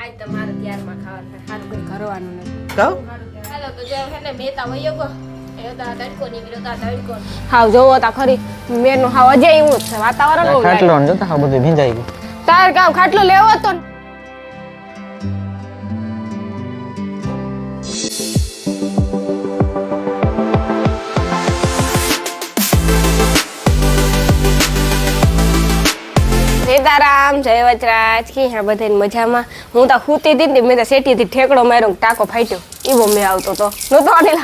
આજ તમારે ત્યારમાં ખાવાનું સારું કઈ કરવાનું નથી કહું હાલો તો જે હે ને મેતા વયો ગો એતા તડકો નીકળ્યો તા તડકો હાવ જોવો તા ખરી મેનો હાવ અજય એવું જ છે વાતાવરણ બહુ ખાટલો ને જોતા હા બધું ભીંજાઈ ગયું તાર કામ ખાટલો લેવો તો સીતારામ જય વચરાજ કી હા બધાને મજામાં હું તો ખૂતી હતી ને મેં તો સેટીથી ઠેકડો માર્યો ટાકો ફાટ્યો એવો મેં આવતો તો નતો અનિલ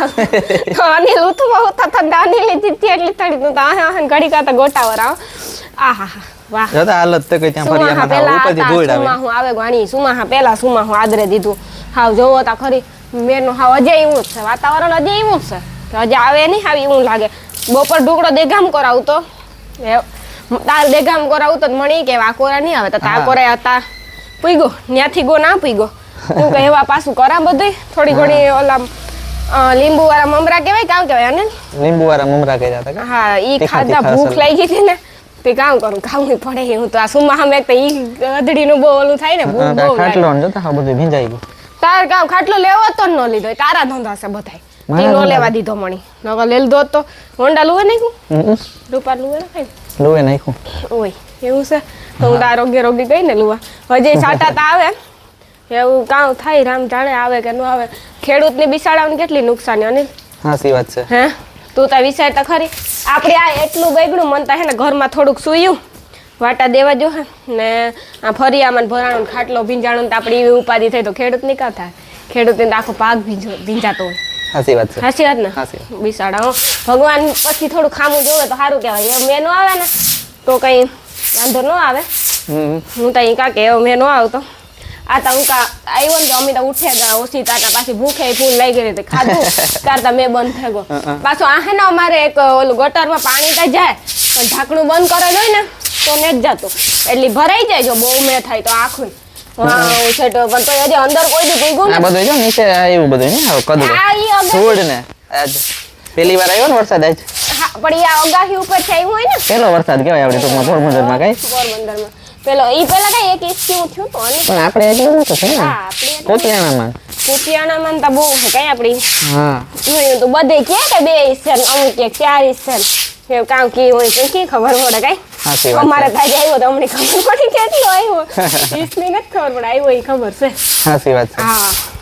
અનિલ ઉતમાં ઉતા થતા અનિલ જીતી એટલી તડી તું તો આ ઘડી કાતા ગોટાવર આહા વાહ જોતા હાલત તો કઈ ત્યાં ફરિયામાં થાવ ઉપરથી ધૂળ આવે સુમા હું આવે ગાણી સુમા પેલા સુમા હું આદરે દીધું હાવ જોવો તા ખરી મેનો હાવ અજય એવું જ છે વાતાવરણ અજય એવું જ છે કે અજય આવે નહીં આવી એવું લાગે બપોર ઢુકડો દેગામ કરાવતો તાર દેગામ કરાવું તો મણી કે આ કોરા નહીં આવે તો તા કોરા હતા પૂઈગો ન્યાથી ગો ના પૂઈગો તું કે એવા પાછું કરા બધું થોડી ઘણી ઓલા લીંબુ વાળા મમરા કહેવાય કામ કહેવાય ને લીંબુ વાળા મમરા કર્યા હતા હા ઈ ખાધા ભૂખ લાગી ગઈ હતી ને તે કામ કરું ખાવું પડે હું તો આ સુમા સામે તો ઈ ગધડીનું બહુ ઓલું થાય ને ભૂખ બહુ ખાટલો ને જોતા હા બધું ભીંજાઈ ગયું તાર કામ ખાટલો લેવો તો ન લીધો તારા ધંધા છે બધાય તી નો લેવા દીધો મણી નકર લેલ દો તો હોન્ડા લુવે નાખ્યું રૂપા લુવે નાખાય લોહે નાખ્યું ઓય એવું છે તો હું આરોગ્ય રોગી ગઈ ને લુવા હજી સાટાતા આવે એવું કામ થાય રામ જાણે આવે કે ન આવે ખેડૂતની બિસાડાને કેટલી નુકસાની અનિલ હાસી વાત છે હે તું તો વિચારતા ખરી આપણે આ એટલું બગડું મનતા હે ને ઘરમાં થોડુંક સુયું વાટા દેવા જો હે ને આ ફરિયામાં ભરાણું ખાટલો ભીંજાણું તો આપણી એવી ઉપાધિ થઈ તો ખેડૂત ની કા થાય ખેડૂતને આખો પાક ભીંજાતો હોય હાસી વાત છે હાસી વાત ને બિસાડા ભગવાન પછી થોડું ખામું જોવે તો સારું કહેવાય એમ મેં ન આવે ને તો કઈ વાંધો ન આવે હું તો અહીં કાકે એવો મેં ન આવતો આ તો હું આવ્યો ને તો અમે તો ઉઠે ગયા ઓછી તાતા પાછી ભૂખે ફૂલ લઈ ગઈ હતી ખાધું ત્યારતા મેં બંધ થઈ ગયો પાછું આ હે ને અમારે એક ઓલું ગટરમાં પાણી તો જાય પણ ઢાંકણું બંધ કરેલું હોય ને તો મેં જ જતું એટલે ભરાઈ જાય જો બહુ મેં થાય તો આખું અંદર કોઈ દી ભૂગું આ બધું જો નીચે આવ્યું બધું ને આવ કદડો ધૂળ ને આજ પહેલી વાર આવ્યો ને વરસાદ આજ હા પણ આ અગાહી ઉપર છે આવ્યું હોય ને પેલો વરસાદ કહેવાય આપણે ટૂંકમાં પોરબંદરમાં કઈ પોરબંદરમાં પેલો ઈ પેલા કઈ એક ઇંચ જેવું થયું તો પણ આપણે એટલું નતો છે ને કોપિયાણામાં તો બહુ છે કઈ આપડી હા જોયું તો બધે કે 2 ઇંચ છે અમુક કે 4 ઇંચ છે કામ કી હોય તો કી ખબર પડે કઈ અમારે તાજે આવ્યો તો અમને ખબર પડી કેટલો આવ્યો ઈસની નથી ખબર પડે આવ્યો એ ખબર છે સાચી વાત છે હા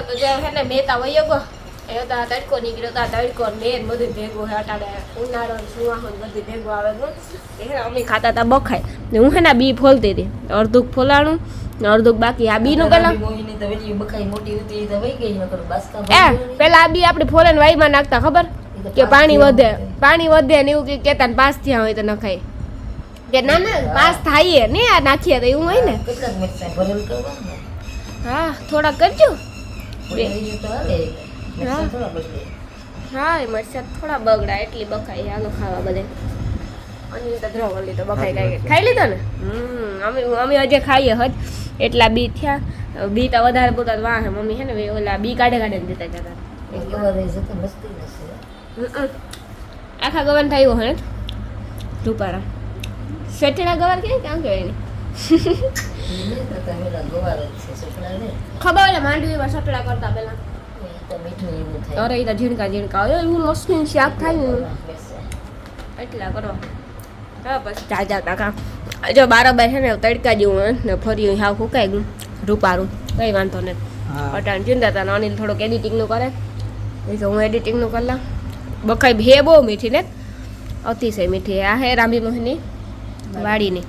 તો જે હે ને મેતા વયો ગો એતા તડકો નીકળ્યો તા તડકો મેન બધું ભેગું હટાડે ઉનાળો સુવાહો બધું ભેગું આવે ગો એ અમે ખાતા તા બખાય ને હું હે ને બી ફોલતી હતી અડધું ફોલાણું ને અડધું બાકી આ બી નું પેલા મોહીની તો વેલી બખાઈ મોટી હતી તો વઈ ગઈ નકર બાસકા પેલા આ બી આપણે ફોલે ને વાઈમાં નાખતા ખબર કે પાણી વધે ને એવું કે કેતા ને પાસ થયા હોય તો નખાય કે ના ના પાસ થાય ને આ નાખીએ તો એવું હોય ને કેટલા મરચાં ભરેલ કરવા હા થોડા કરજો હા મરચાં થોડા બગડા એટલી બખાઈ હાલો ખાવા બધે અને તો દ્રવલી તો બખાઈ ખાઈ લીધો ને અમે હજે ખાઈએ હજ એટલા બી થયા બી તો વધારે પોતા વાહ મમ્મી હે ને ઓલા બી કાઢે દેતા જતા આખા ગવન થયું હે રૂપારા સેટેલા ગવાર કે કામ કહેવાય ને ખબર એટલે માંડવીમાં સટડા કરતા પેલા અરે એ તો ઝીણકા એવું મસ્તીન શાક થાય ને એટલા કરો હા પછી જાજા કામ જો બારોબાર છે ને તડકા જેવું ને ફરી હાવ ફૂકાઈ ગયું રૂપારું કઈ વાંધો નહીં અટાણ ચિંતા હતા અનિલ થોડુંક એડિટિંગનું કરે એ તો હું એડિટિંગનું કરી લઉં બખાઈ ભે બહુ મીઠી ને અતિશય મીઠી આ હે રામી મોહની વાડીની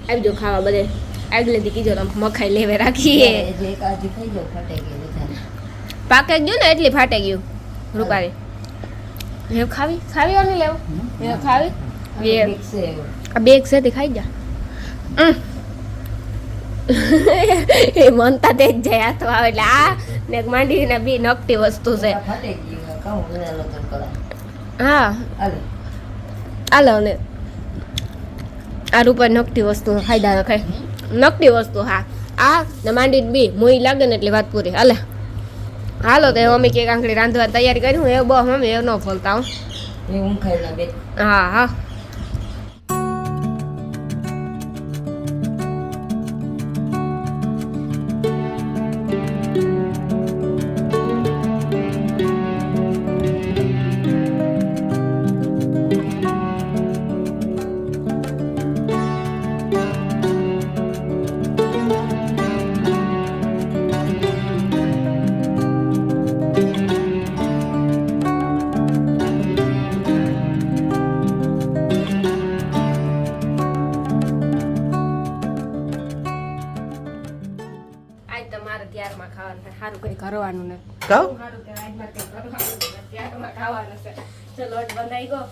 આવી જો ખાવા બધે આગલેથી કીધો તમે મખાઈ લેવે રાખીએ પાકે ગયું ને એટલી ફાટે ગયું રૂપારી એ ખાવી ખાવી અને લેવું એ ખાવી આ બેગ છે તે ખાઈ જા એ મનતા તે જ જાય હાથો આવે એટલે આ ને માંડીને બી નકટી વસ્તુ છે હા હાલો ને આ રૂપિયા નકટી વસ્તુ ફાયદા ખાય નકટી વસ્તુ હા આ ને માંડી બી મોઈ લાગે ને એટલે વાત પૂરી હાલે હાલો તો મમ્મી કે કાંકડી રાંધવા તૈયારી કરી હું એવું બહુ મમ્મી એવું ન ફોલતા હું હા હા સારું કઈ કરવાનું ને સારું કે આજમાં કઈ કરવાનું ત્યારમાં ખાવાનું છે તો લોટ બંધાઈ ગયો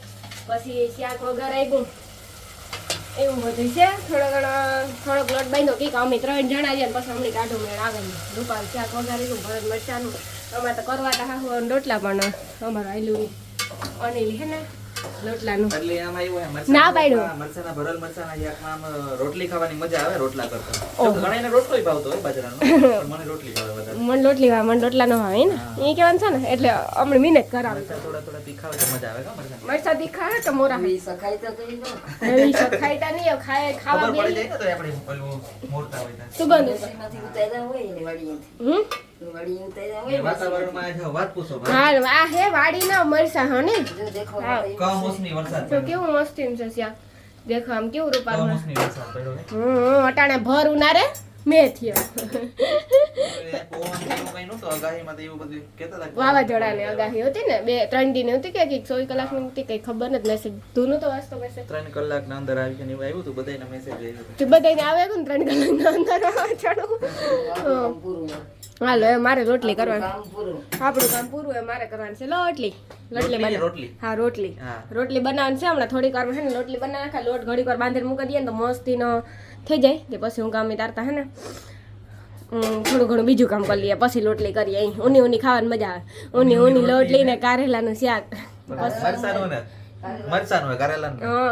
પછી શાક વગર આવ્યું એવું બધું છે થોડોક લોટ બાંધ્યો કંઈક અમે 3 જણા છે પછી અમને કાઢો મેળ આવે રૂપાલ શાક વગાડી ભરત મરચાનું અમારે તો કરવા તો હા રોટલા પણ અમારું આયલું અનિલ હે ને રોટલાનું એટલે આમ આવ્યું હે ના પાડ્યું મરચાના ભરલ મરચાના શાકમાં રોટલી ખાવાની મજા આવે રોટલા કરતા ઘણાને રોટલોય ભાવતો હોય બાજરાનો પણ મને રોટલી ભાવે વધારે મને રોટલી ભાવે મને રોટલા ન ભાવે ને એ કહેવાનું છે ને એટલે અમે મહેનત કરાવે થોડા તીખા હોય તો મજા આવે કા મરચા તીખા હે તો મોરા સખાઈ તો કઈ નો સખાઈ તા નહીં ખાવા ખબર પડી જાય ને તો આપણે પેલું મોરતા હોય સુગંધ માંથી ઉતાર્યા હોય ને વાડી વાડી ઉતાર્યા હોય વાતાવરણમાં જો વાત પૂછો હા આ હે વાડી ના મરસા હો ને જો દેખો કમોસમી વરસાદ તો કેવું મસ્તી છે સ્યા દેખો આમ કેવું રૂપારું કમોસમી વરસાદ પડ્યો ને અટાણે ભર ઉનારે મે થયો વાવાઝોડાની આગાહી હતી ને 2-3 દિન હતી કે 24 કલાકની હતી કઈ ખબર નથી મેસેજ ધૂનું તો વાંચતો મેસેજ 3 કલાકના અંદર આવી કે એવું આવ્યું હતું બધાયના મેસેજ આવ્યો તો બધાને આવે ને 3 કલાકના અંદર વાવાઝોડું હાલો એ મારે રોટલી કરવાની આપણું કામ પૂરું એ મારે કરવાનું છે રોટલી હા રોટલી બનાવવાની છે હમણાં થોડીક વાર છે ને રોટલી બનાવી નાખા લોટ ઘડીક વાર બાંધીને મૂકી દઈએ ને તો મસ્તીનો થઈ જાય તે પછી હું કામ તારતા હે ને થોડું ઘણું બીજું કામ કરી લઈએ પછી રોટલી કરીએ અહીં ઊની ખાવાની મજા આવે ઊની લોટ લઈને કારેલાનું શાક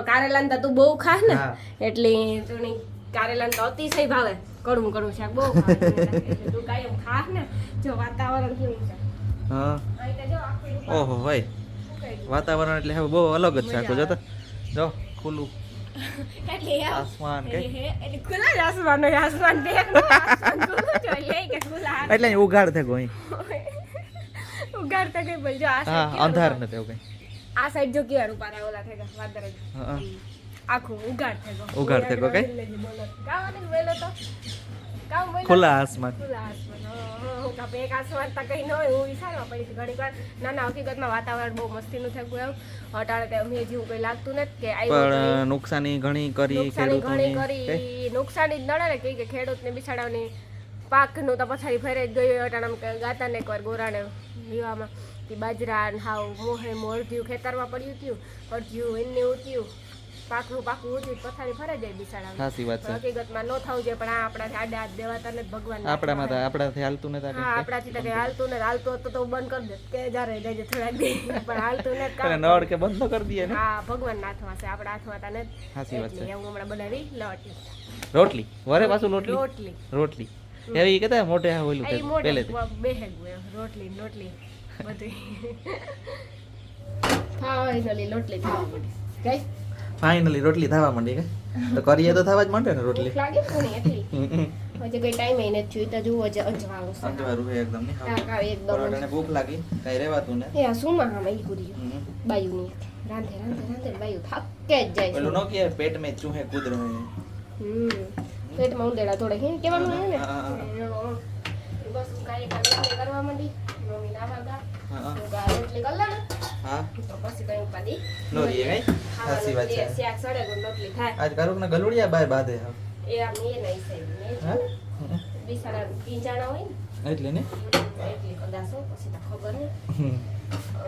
કારેલાનું તો તું બહુ ખાસ ને એટલે તું કારેલાનું તો અતિશય ભાવે કડવું શાક બહુ તું કાયમ ખાસ ને જો વાતાવરણ કેવું છે ઓહો ભાઈ વાતાવરણ એટલે હવે બહુ અલગ જ છે આખું જો તો જો ખુલ્લું આસમાન એટલે ઉઘાડ થઈ ગઈ અંધાર ન થયો કઈ આ સાઈડ જો કેવા રૂપારા ઓલા થઈ ગયા વાદળ આખું ઉઘાડ થઈ ગયો કઈ ગાવાનું વેલો તો ખુલ્લા આસમાન એક આસમાન તા કઈ ન હોય હું વિચારવા પડી ઘણી વાર ના હકીકતમાં વાતાવરણ બહુ મસ્તીનું થઈ ગયું અટાણે તે અમે જેવું કઈ લાગતું નથી કે પણ નુકસાની ઘણી કરી નુકસાની જ નડે ને કે ખેડૂતને બિચારાની પાકનું તો પછાડી ફરે જ ગયું અટાણે ગાતા ને એકવાર ગોરાને વિવામાં બાજરા હાવ મોહે મોરધ્યું ખેતરમાં પડ્યું હતું અડધ્યું એને ઉત્યું પાકું ઉઠી પથારી ફરે જાય બિચારા સાચી વાત છે હકીકતમાં ન થવું જોઈએ પણ આ આપણાથી આડા હાથ દેવાતા નથી ભગવાન આપણાથી હાલતું નથી હા આપણાથી તો કઈ હાલતું હતો તો બંધ કરી દે કે જ્યારે જાય થોડાક દે પણ હાલતું નથી નળ કે બંધ કરી દઈએ ને હા ભગવાન ના હાથમાં છે આપણા હાથમાં તા નથી સાચી વાત છે હું હમણાં બનાવી રોટલી વરે પાછું રોટલી એવી કેતા મોટે ઓલું પહેલેથી બેહેગું રોટલી બધું ફાઇનલી રોટલી ખાવા મળી કઈ ફાઇનલી રોટલી થવા માંડી કે તો કરીએ તો થવા જ માંડે ને રોટલી લાગે કોની એટલી હજે કોઈ ટાઈમ એ નથી જોઈ તો જુઓ અંજવાળું હે એકદમ ની હા એકદમ પરોઠાને ભૂખ લાગી કઈ રહેવાતું ને એ સુમાં હા મઈ કુરી બાયુની રાંધે બાયુ થાકે જ જાય પેલું નો કે પેટ મે ચૂહે કૂદ રહે પેટમાં ઉંદેડા થોડે હે કેવાનું હે ને બસ હું કાંઈ રોટલી કરવા માંડી મમ્મી નાવા ગા હા હું ગા રોટલી કરી લે ને હા તો પછી કઈ ઉપાડી નો રીએ કઈ સાચી વાત છે શાક સડે ગો રોટલી થાય આજ કરુક ને ગલુડિયા બાય બાદે હા એ આમ એ નહીં સાહેબ હા બિસાડા ટીંજાણા હોય ને એટલે ને એટલી કદાચ હોય પછી તો ખબર નહીં હમ.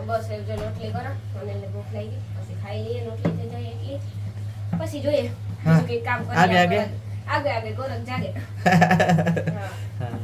બસ એ જો રોટલી કરો અને એટલે ભૂખ લાગી પછી ખાઈ લઈએ રોટલી થઈ જાય એટલી પછી જોઈએ હા. બીજું કંઈ કામ કરીએ આગે, આગે. આગે આગે ગોરખ જાગે હા હા